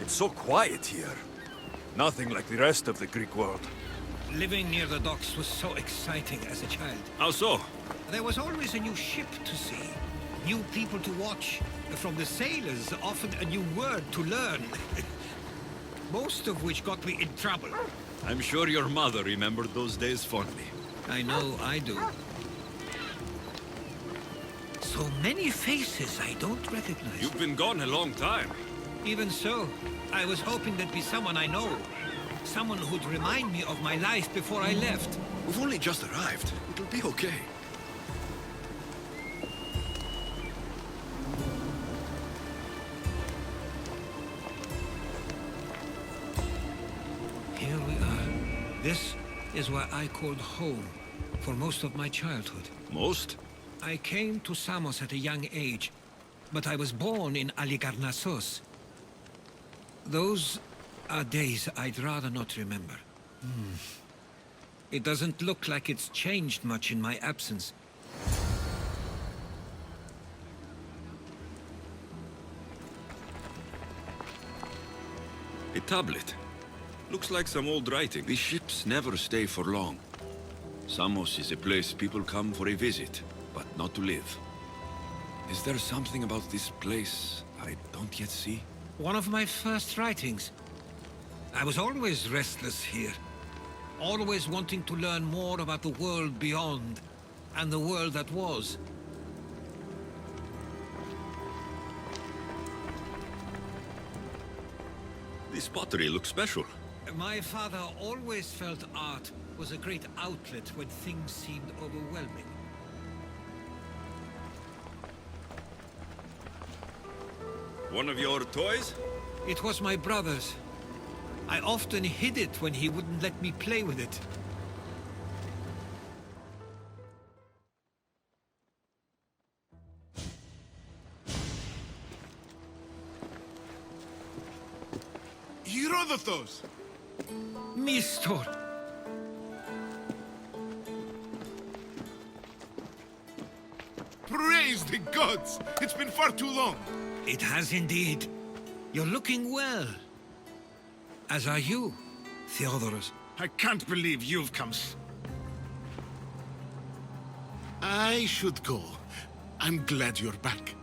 It's so quiet here. Nothing like the rest of the Greek world. Living near the docks was so exciting as a child. How so? There was always a new ship to see, new people to watch. From the sailors, often a new word to learn. Most of which got me in trouble. I'm sure your mother remembered those days fondly. I know I do. So many faces I don't recognize. You've been gone a long time. Even so, I was hoping there'd be someone I know. Someone who'd remind me of my life before I left. We've only just arrived. It'll be okay. Here we are. This is where I called home for most of my childhood. Most? I came to Samos at a young age, but I was born in Aligarnassos. Those are days I'd rather not remember. It doesn't look like it's changed much in my absence. A tablet. Looks like some old writing. The ships never stay for long. Samos is a place people come for a visit, but not to live. Is there something about this place I don't yet see? One of my first writings. I was always restless here. Always wanting to learn more about the world beyond, and the world that was. This pottery looks special. My father always felt art was a great outlet when things seemed overwhelming. One of your toys? It was my brother's. I often hid it when he wouldn't let me play with it. Herodotus! Mistor! Praise the gods! It's been far too long. It has indeed. You're looking well. As are you, Theodorus. I can't believe you've come. I should go. I'm glad you're back.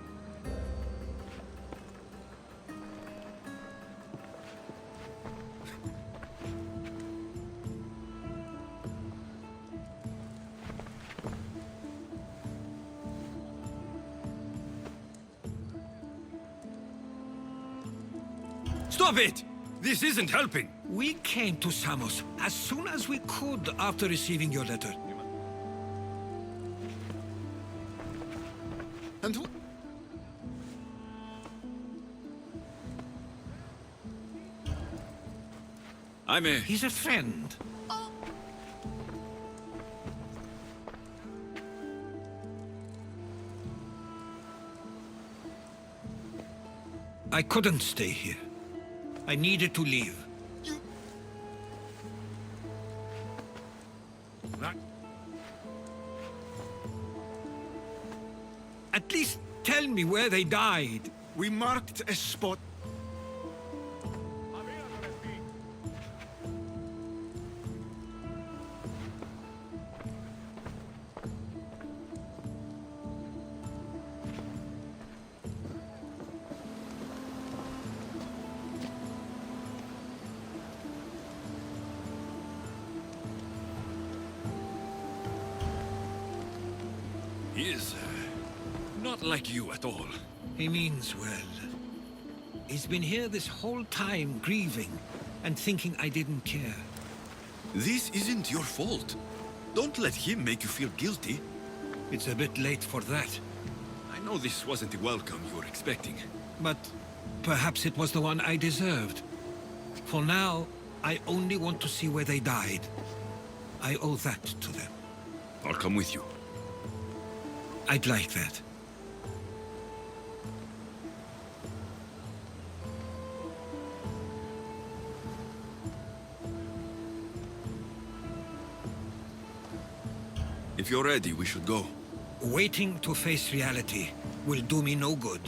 Stop it! This isn't helping. We came to Samos as soon as we could after receiving your letter. And He's a friend. I couldn't stay here. I needed to leave. At least tell me where they died. we marked a spot. He is not like you at all. He means well. He's been here this whole time, grieving, and thinking I didn't care. This isn't your fault. Don't let him make you feel guilty. It's a bit late for that. I know this wasn't the welcome you were expecting. But perhaps it was the one I deserved. For now, I only want to see where they died. I owe that to them. I'll come with you. I'd like that. If you're ready, we should go. Waiting to face reality will do me no good.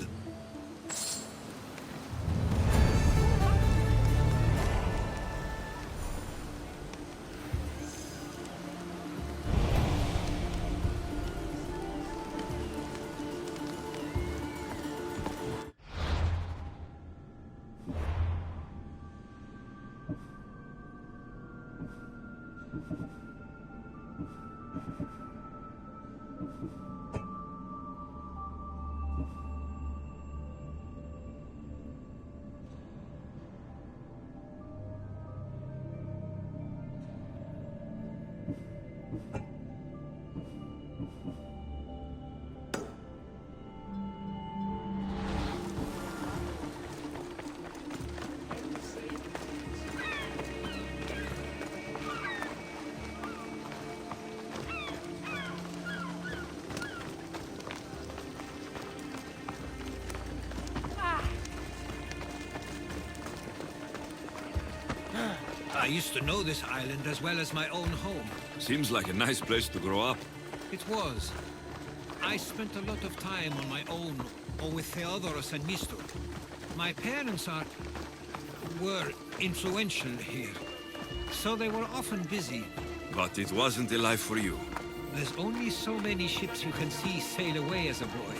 I used to know this island as well as my own home. Seems like a nice place to grow up. It was. I spent a lot of time on my own, or with Theodorus and Mistor. My parents were influential here, so they were often busy. But it wasn't a life for you. There's only so many ships you can see sail away as a boy,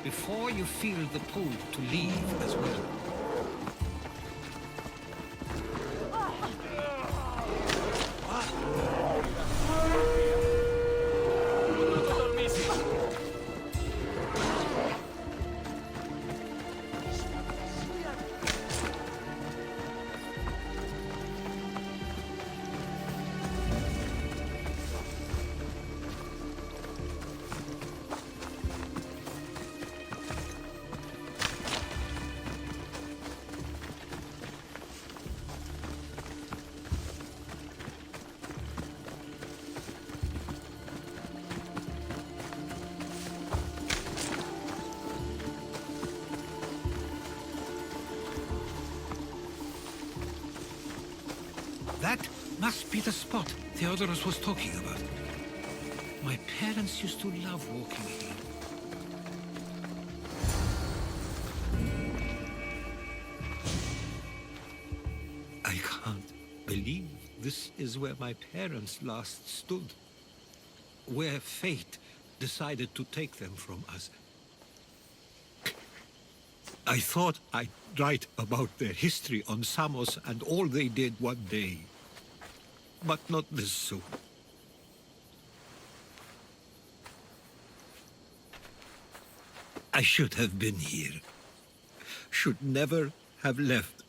before you feel the pull to leave as well. That must be the spot Theodorus was talking about. My parents used to love walking here. I can't believe this is where my parents last stood. Where fate decided to take them from us. I thought I'd write about their history on Samos and all they did one day. But not this soon. I should have been here. Should never have left.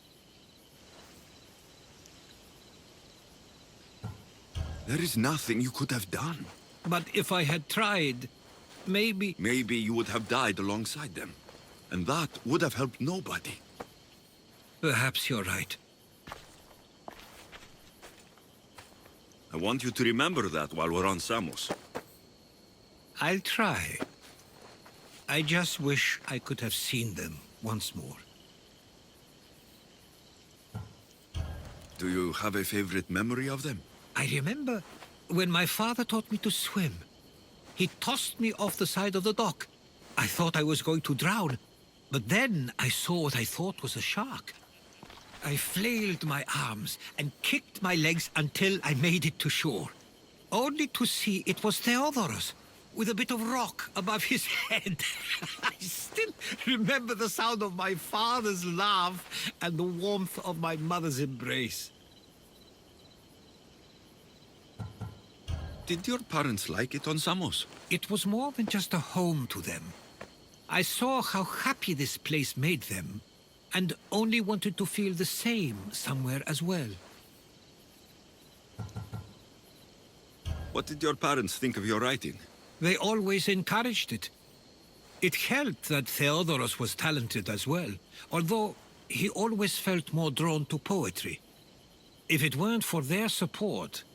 There is nothing you could have done. But if I had tried, maybe... Maybe you would have died alongside them. And that would have helped nobody. Perhaps you're right. I want you to remember that while we're on Samos. I'll try. I just wish I could have seen them once more. Do you have a favorite memory of them? I remember when my father taught me to swim. He tossed me off the side of the dock. I thought I was going to drown, but then I saw what I thought was a shark. I flailed my arms and kicked my legs until I made it to shore, only to see it was Theodorus, with a bit of rock above his head. I still remember the sound of my father's laugh and the warmth of my mother's embrace. Did your parents like it on Samos? It was more than just a home to them. I saw how happy this place made them, and only wanted to feel the same somewhere as well. What did your parents think of your writing? They always encouraged it. It helped that Theodorus was talented as well, although he always felt more drawn to poetry. If it weren't for their support,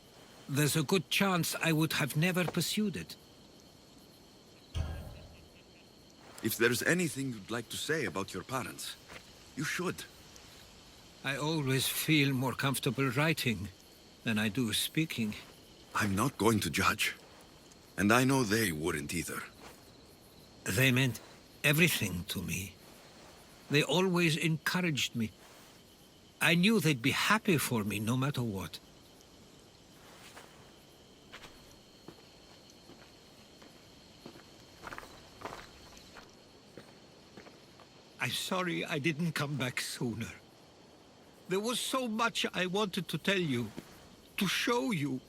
there's a good chance I would have never pursued it. If there's anything you'd like to say about your parents, you should. I always feel more comfortable writing than I do speaking. I'm not going to judge. And I know they wouldn't either. They meant everything to me. They always encouraged me. I knew they'd be happy for me no matter what. I'm sorry I didn't come back sooner. There was so much I wanted to tell you, to show you.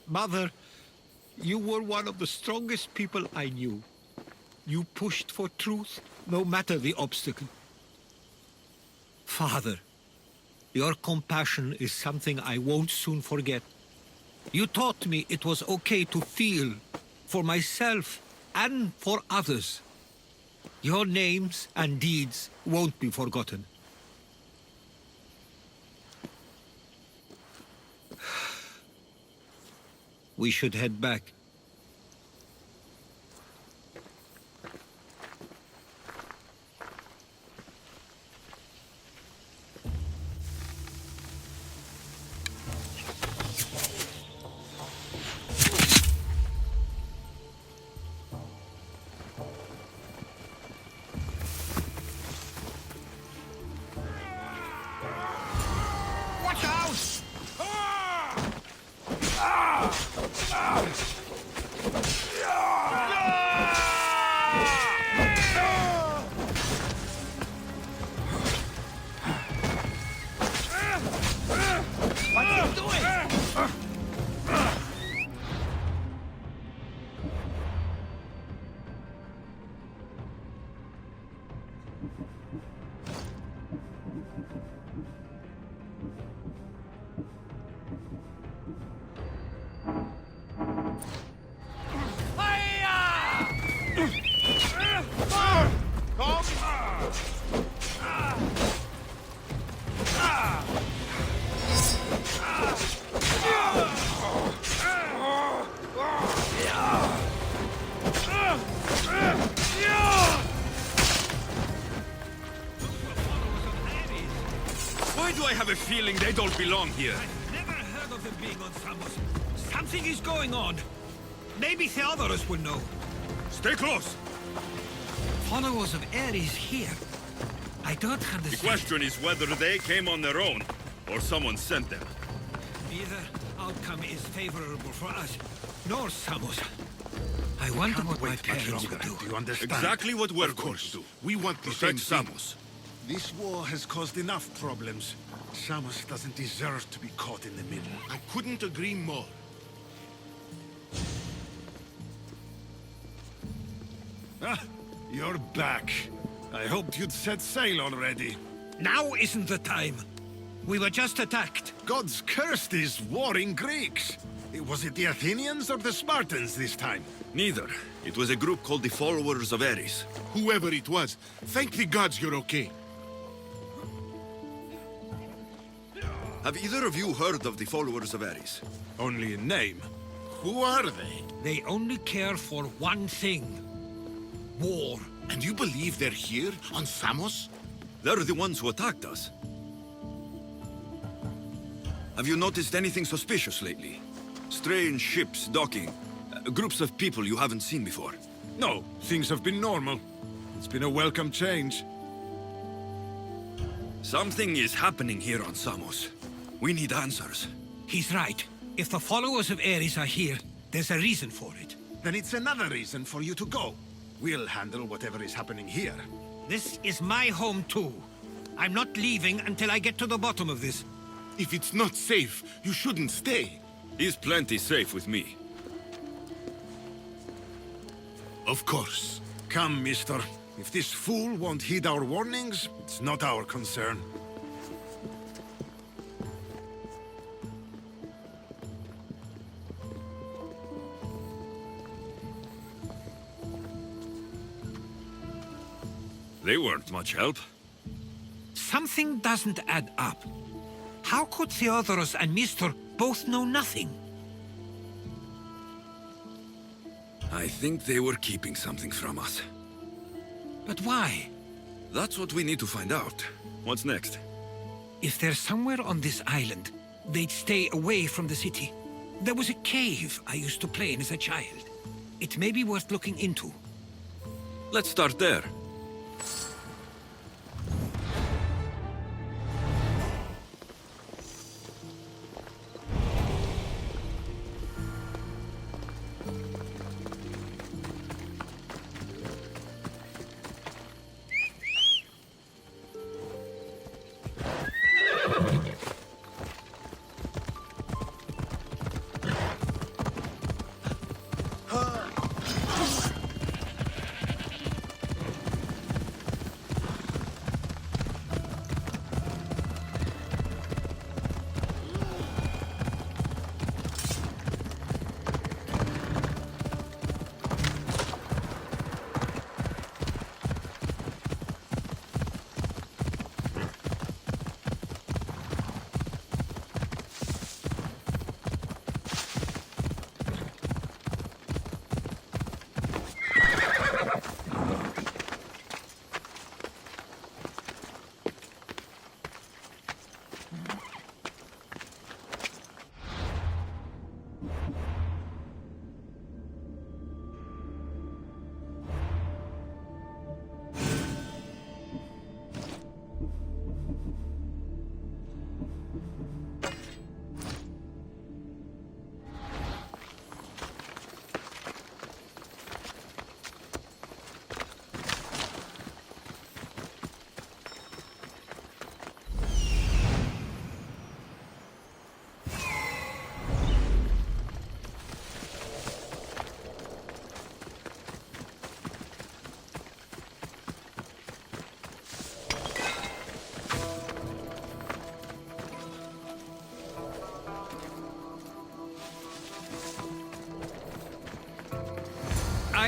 Mother, you were one of the strongest people I knew. You pushed for truth, no matter the obstacle. Father, your compassion is something I won't soon forget. You taught me it was okay to feel, for myself and for others. Your names and deeds won't be forgotten. We should head back. Why do I have a feeling they don't belong here? I've never heard of them being on Samos. Something is going on. Maybe Theodorus will know. Stay close! Followers of Ares here. I don't The understand. question is whether they came on their own, or someone sent them. Neither outcome is favorable for us, nor Samos. I wonder what my parents would do. Do you understand? Exactly what we're Of going course. to do. We want the same Protect thing. Samos. This war has caused enough problems. Samos doesn't deserve to be caught in the middle. I couldn't agree more. Ah, you're back. I hoped you'd set sail already. Now isn't the time. We were just attacked. Gods cursed these warring Greeks. Was it the Athenians or the Spartans this time? Neither. It was a group called the Followers of Ares. Whoever it was, thank the gods you're okay. Have either of you heard of the Followers of Ares? Only in name. Who are they? They only care for one thing. War. And you believe they're here, on Samos? They're the ones who attacked us. Have you noticed anything suspicious lately? Strange ships docking. Groups of people you haven't seen before. No, things have been normal. It's been a welcome change. Something is happening here on Samos. We need answers. He's right. If the followers of Ares are here, there's a reason for it. Then it's another reason for you to go. We'll handle whatever is happening here. This is my home too. I'm not leaving until I get to the bottom of this. If it's not safe, you shouldn't stay. He's plenty safe with me. Of course. Come, mister. If this fool won't heed our warnings, it's not our concern. They weren't much help. Something doesn't add up. How could Theodorus and Mr. both know nothing? I think they were keeping something from us. But why? That's what we need to find out. What's next? If they're somewhere on this island, they'd stay away from the city. There was a cave I used to play in as a child. It may be worth looking into. Let's start there.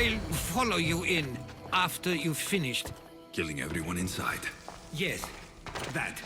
I'll follow you in after you've finished. Killing everyone inside. Yes, that.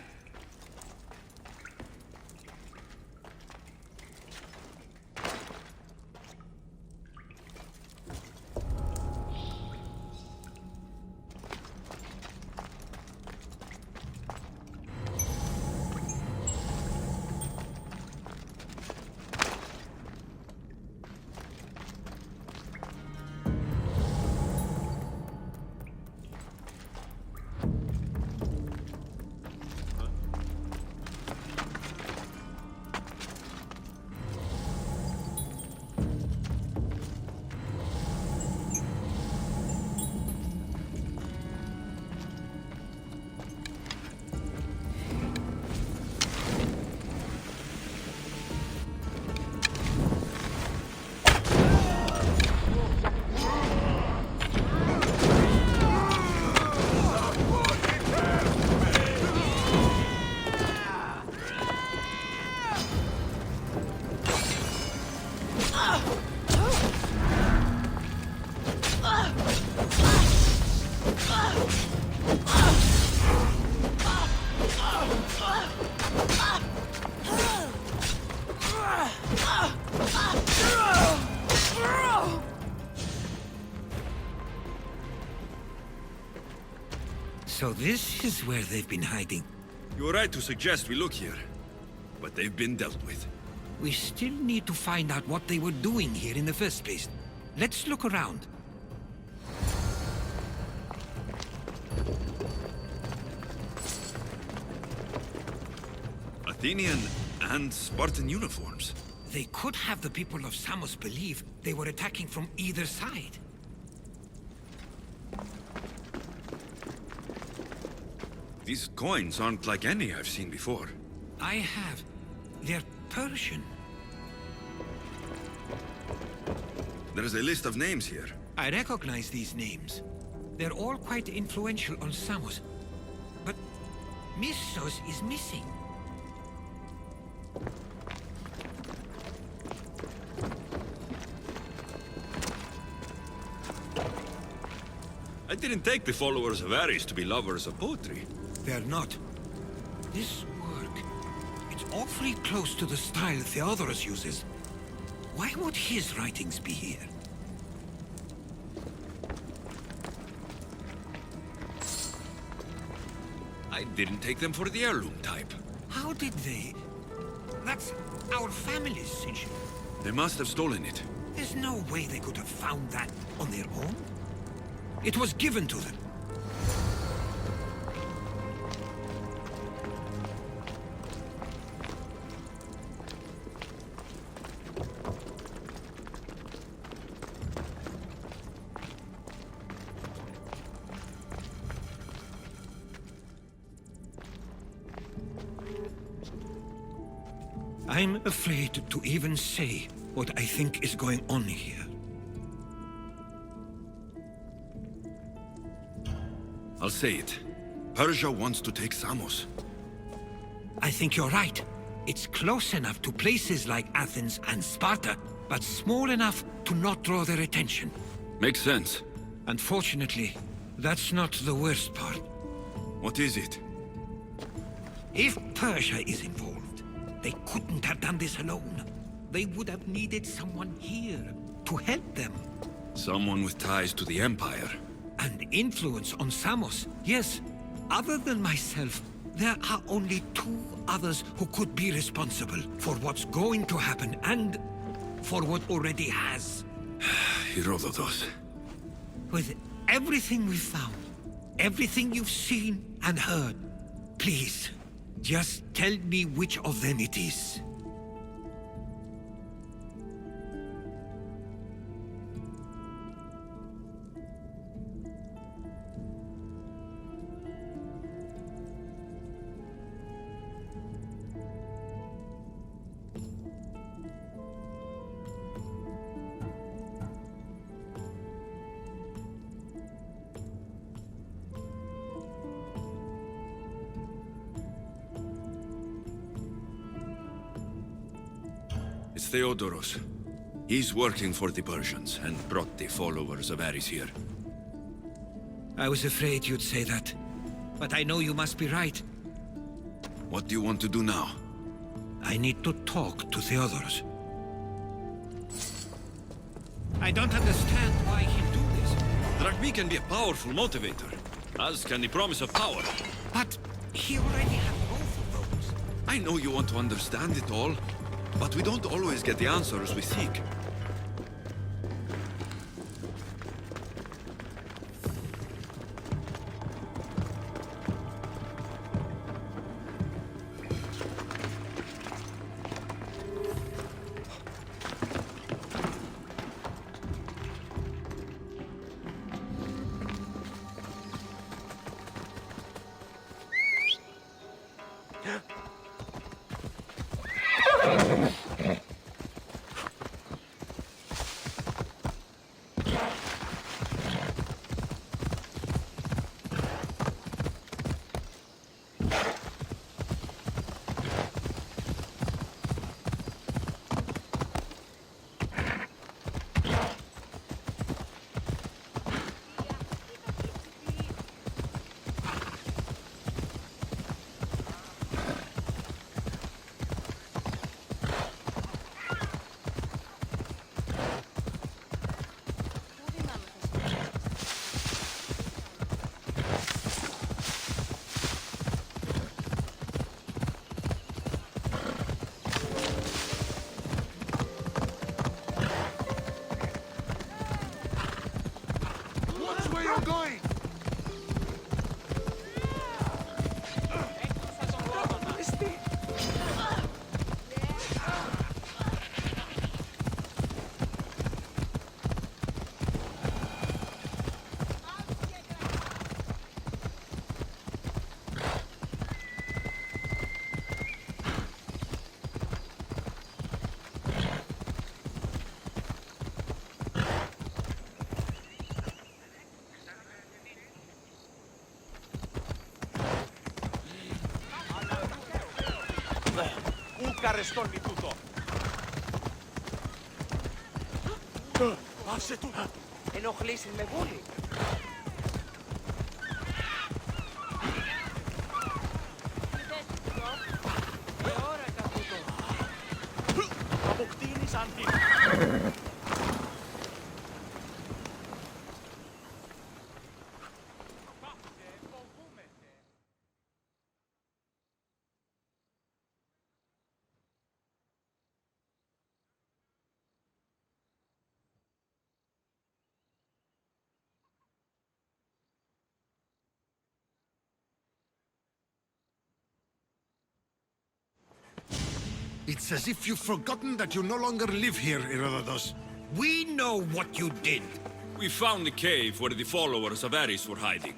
So this is where they've been hiding. You're right to suggest we look here. But they've been dealt with. We still need to find out what they were doing here in the first place. Let's look around. Athenian and Spartan uniforms. They could have the people of Samos believe they were attacking from either side. These coins aren't like any I've seen before. I have. They're Persian. There's a list of names here. I recognize these names. They're all quite influential on Samos. But Missos is missing. I didn't take the followers of Ares to be lovers of poetry. They're not. This work, it's awfully close to the style Theodorus uses. Why would his writings be here? I didn't take them for the heirloom type. How did they? That's our family's sigil. They must have stolen it. There's no way they could have found that on their own. It was given to them. I'm afraid to even say what I think is going on here. I'll say it. Persia wants to take Samos. I think you're right. It's close enough to places like Athens and Sparta, but small enough to not draw their attention. Makes sense. Unfortunately, that's not the worst part. What is it? If Persia is involved, they couldn't have done this alone. They would have needed someone here to help them. Someone with ties to the Empire. And influence on Samos, yes. Other than myself, there are only two others who could be responsible for what's going to happen and for what already has. Herodotus. With everything we've found, everything you've seen and heard, please, just tell me which of them it is. It's Theodorus. He's working for the Persians and brought the followers of Ares here. I was afraid you'd say that. But I know you must be right. What do you want to do now? I need to talk to Theodorus. I don't understand why he'd do this. Drachmi can be a powerful motivator, as can the promise of power. But he already had both of those. I know you want to understand it all, but we don't always get the answers we seek. Arrestolmi tutto! Άσε του! Ενοχλήσεις με βούλη. Αποκτήνεις αντί! It's as if you've forgotten that you no longer live here, Herodotus. We know what you did. We found the cave where the followers of Ares were hiding.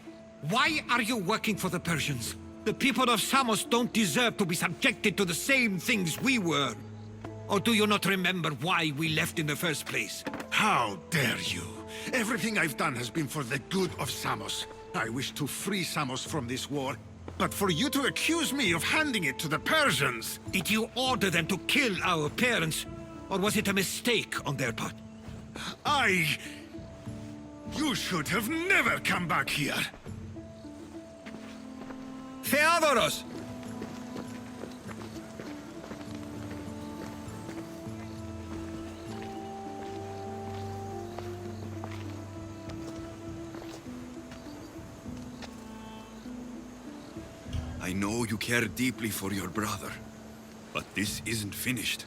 Why are you working for the Persians? The people of Samos don't deserve to be subjected to the same things we were. Or do you not remember why we left in the first place? How dare you? Everything I've done has been for the good of Samos. I wish to free Samos from this war. But for you to accuse me of handing it to the Persians... Did you order them to kill our parents? Or was it a mistake on their part? You should have never come back here! Theodorus! I know you care deeply for your brother, but this isn't finished.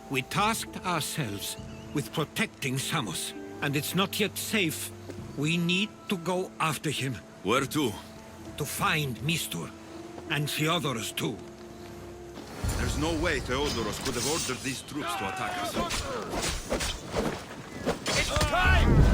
We tasked ourselves with protecting Samos, and it's not yet safe. We need to go after him. Where to? To find Mistur, and Theodorus too. There's no way Theodorus could have ordered these troops to attack us. It's time!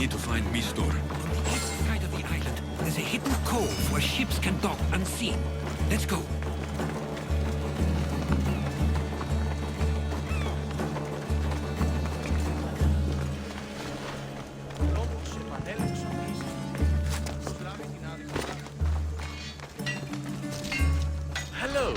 need to find Mistor. On the east side of the island, there's a hidden cove where ships can dock unseen. Let's go. Λόγος επανέλεξε ο Οδύσσης. Στράβει την άδεια. Hello.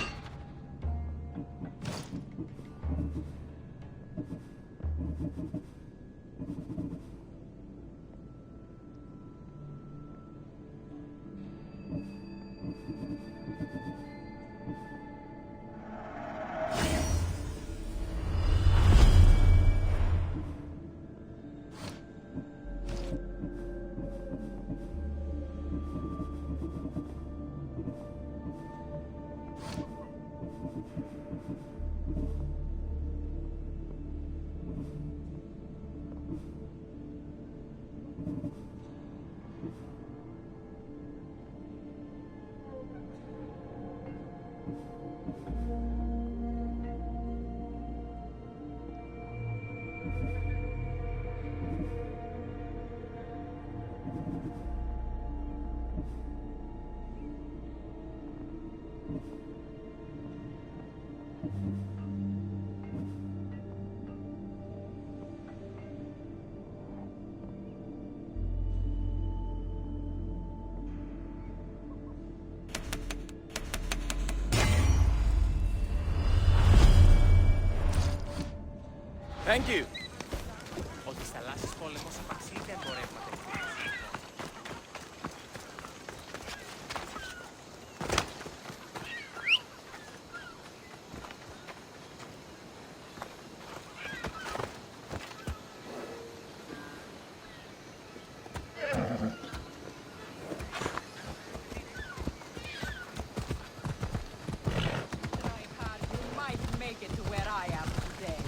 Thank you. Ο της θαλάσσης πόλεμος απαξίεται εμπορεύματα. You might make it to where I am today.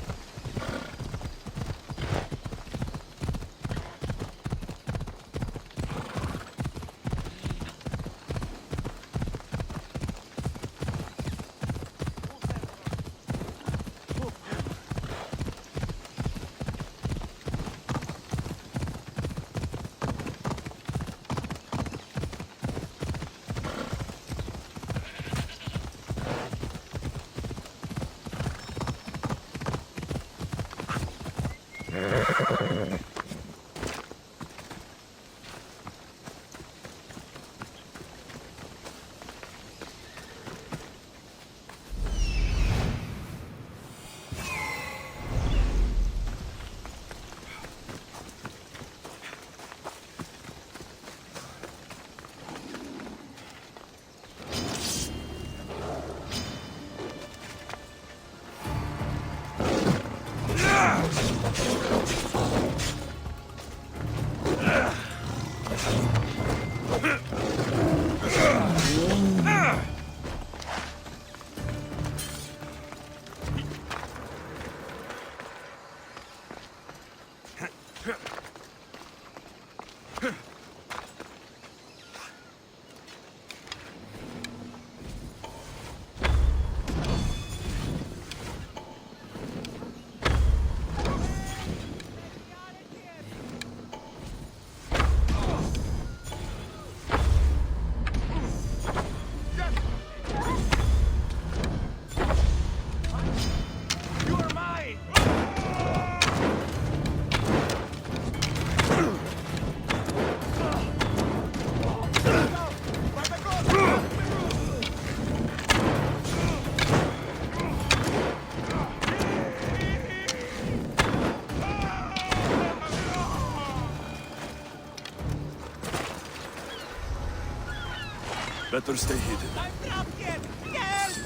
Better stay hidden. I'm trapped here! Help!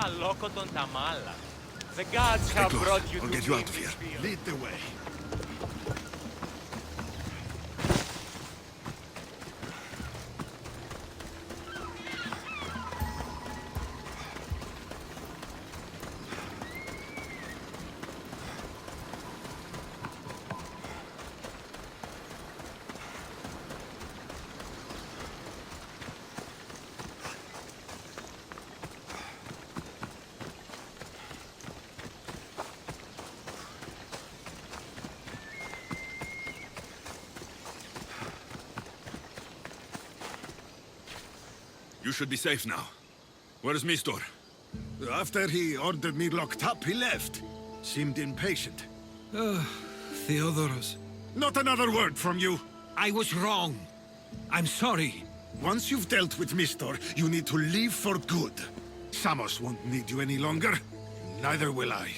Αλόκοτον τα μάλα. The gods Stay have close. brought you I'll to get you me out of in here. this field. Lead the way. You should be safe now. Where's Mistor? After he ordered me locked up, he left. Seemed impatient. Theodorus. Not another word from you. I was wrong. I'm sorry. Once you've dealt with Mistor, you need to leave for good. Samos won't need you any longer. Neither will I.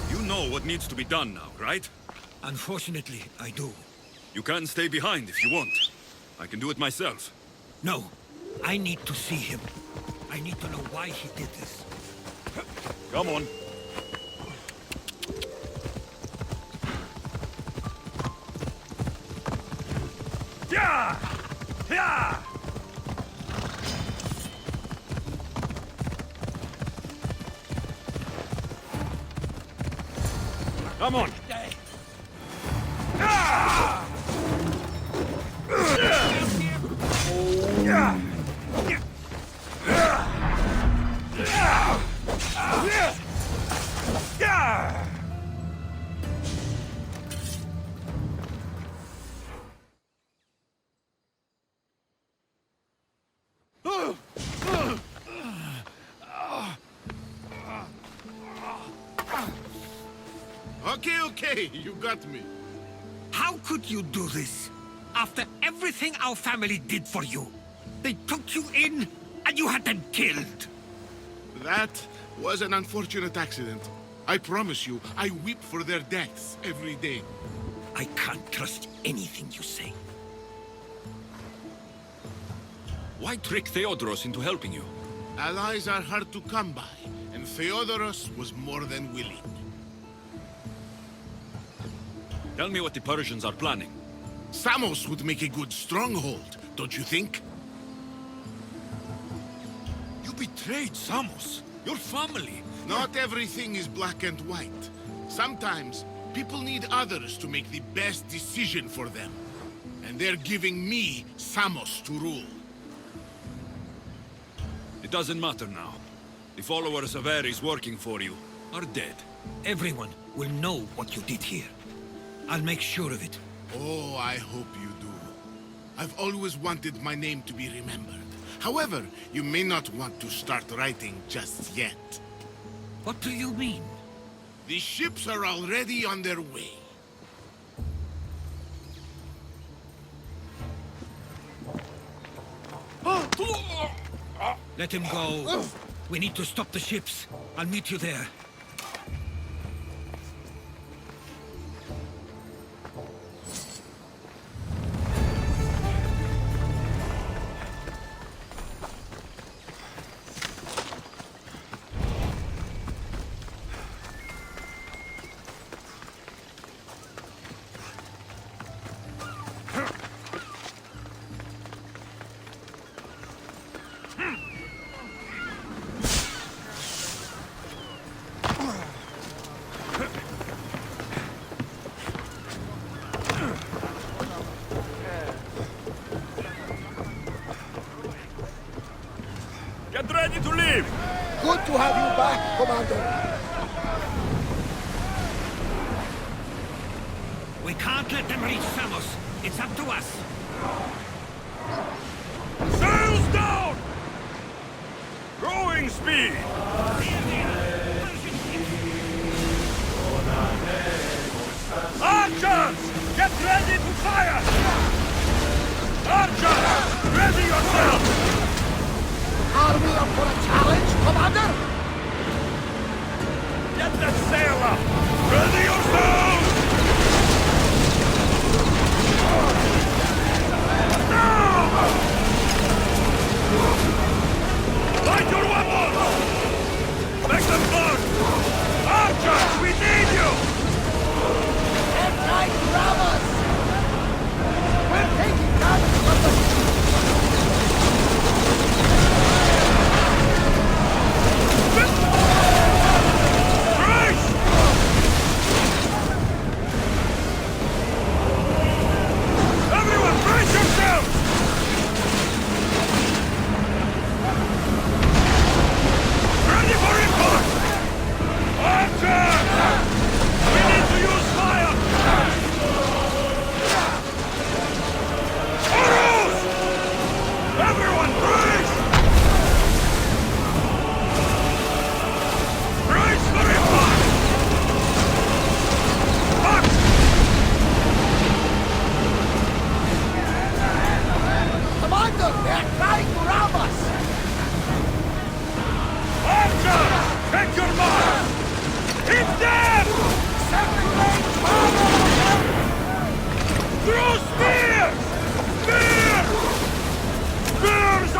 You know what needs to be done now, right? Unfortunately, I do. You can stay behind if you want. I can do it myself. No, I need to see him. I need to know why he did this. Come on. Yeah! Yeah! Come on! Okay, you got me. How could you do this? After everything our family did for you. They took you in, and you had them killed. That was an unfortunate accident. I promise you, I weep for their deaths every day. I can't trust anything you say. Why trick Theodoros into helping you? Allies are hard to come by, and Theodoros was more than willing. Tell me what the Persians are planning. Samos would make a good stronghold, don't you think? You betrayed Samos, your family. Not everything is black and white. Sometimes, people need others to make the best decision for them. And they're giving me Samos to rule. It doesn't matter now. The followers of Ares working for you are dead. Everyone will know what you did here. I'll make sure of it. Oh, I hope you do. I've always wanted my name to be remembered. However, you may not want to start writing just yet. What do you mean? The ships are already on their way. Let him go. We need to stop the ships. I'll meet you there. Get ready to leave! Good to have you back, Commander. We can't let them reach Samos. It's up to us. Sails down! Rowing speed! Archers! Get ready to fire! Archers! Ready yourself! Are we up for a challenge, Commander? Get that sail up! Ready yourselves! Now! Light your weapons! Make them burn! Archers, we need you! Grab us! We're taking damage from the...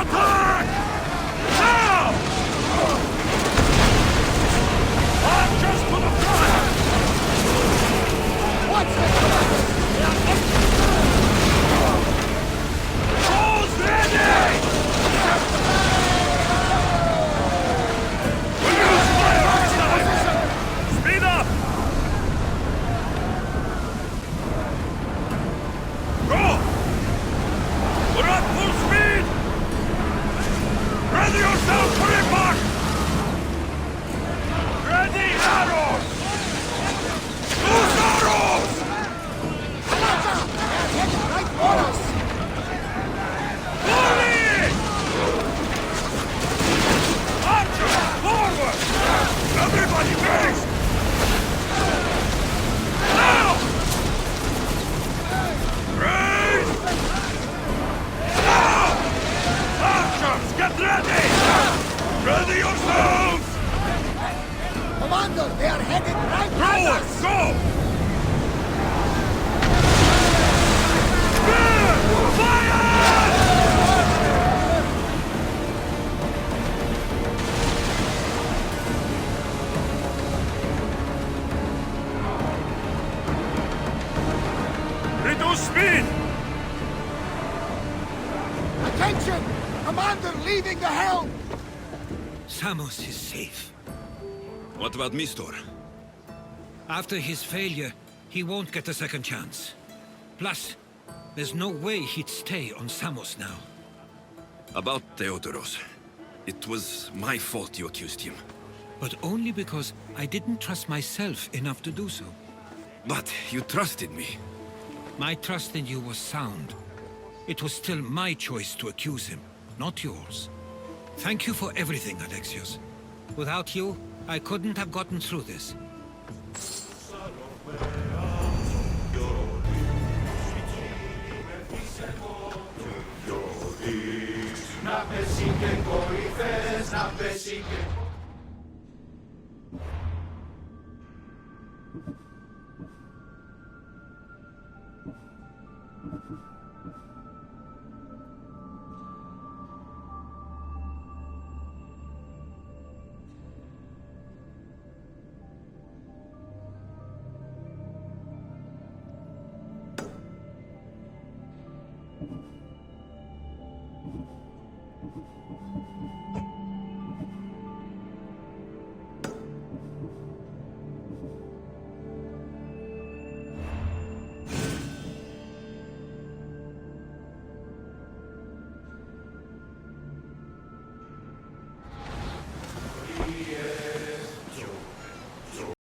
Attack! Now! Archers to the front! What's the commander? They are All's ready! We'll use fire this time! Speed up! Go! We're at full speed! Ready yourself for impact! Ready arrows! Loose arrows! Commander! They are headed right for us! Volley! Archers, forward! Everybody base! Now! Raise! Now! Archers, get ready! Ready yourselves! Commander, they are headed right at Forward, us! go! Spear! Fire! Reduce speed! Attention! Commander leaving the helm! Samos is safe. What about Mistor? After his failure, he won't get a second chance. Plus, there's no way he'd stay on Samos now. About Theodoros. It was my fault you accused him. But only because I didn't trust myself enough to do so. But you trusted me. My trust in you was sound. It was still my choice to accuse him, not yours. Thank you for everything, Alexios. Without you, I couldn't have gotten through this.